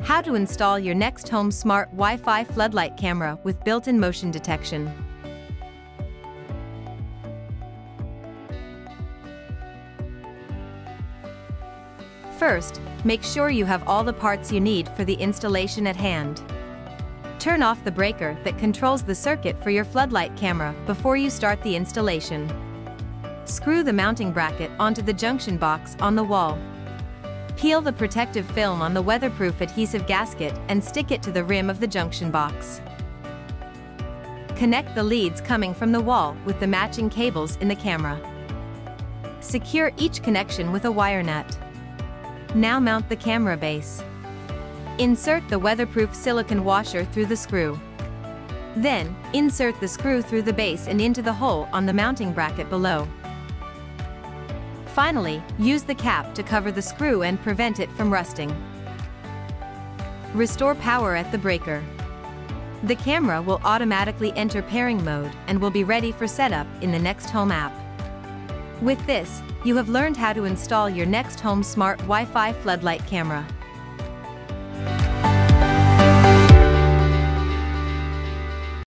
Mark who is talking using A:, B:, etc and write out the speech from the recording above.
A: How to install your Nexxt Home Smart Wi-Fi Floodlight camera with built-in motion detection. First, make sure you have all the parts you need for the installation at hand. Turn off the breaker that controls the circuit for your floodlight camera before you start the installation. Screw the mounting bracket onto the junction box on the wall. Peel the protective film on the weatherproof adhesive gasket and stick it to the rim of the junction box. Connect the leads coming from the wall with the matching cables in the camera. Secure each connection with a wire nut. Now mount the camera base. Insert the weatherproof silicone washer through the screw. Then, insert the screw through the base and into the hole on the mounting bracket below. Finally, use the cap to cover the screw and prevent it from rusting. Restore power at the breaker. The camera will automatically enter pairing mode and will be ready for setup in the Nexxt Home app. With this, you have learned how to install your Nexxt Home Smart Wi-Fi Floodlight camera.